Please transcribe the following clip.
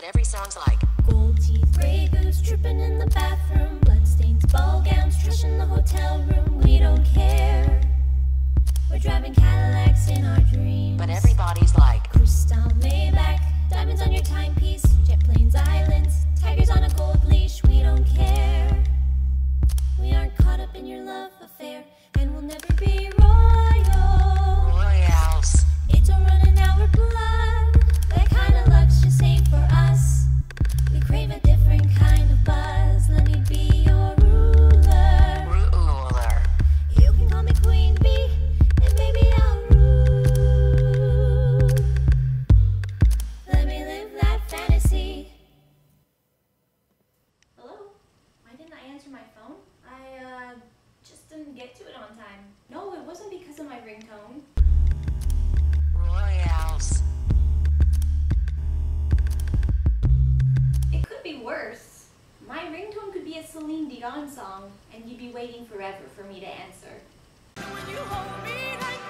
but every song's like gold teeth, gray goose, dripping in the bathroom, bloodstains, ball gowns, trash in the hotel room. We don't care. We're driving Cadillacs in our dreams, but everybody's like crystal Maybach, diamonds on your timepiece, jet planes, islands, tigers on a gold leash. We don't care. We aren't caught up in your love affair, and we'll never be royals. It's a run in our blood. That kind of luck's just ain't for us. We crave a different kind of buzz. Let me be your ruler. You can call me Queen Bee, and maybe I'll rule. Let me live that fantasy. Hello? Why didn't I answer my phone? I just didn't get to it on time. No, it wasn't because of my ringtone. Royals. It could be worse. My ringtone could be a Céline Dion song, and you'd be waiting forever for me to answer. When you hold me like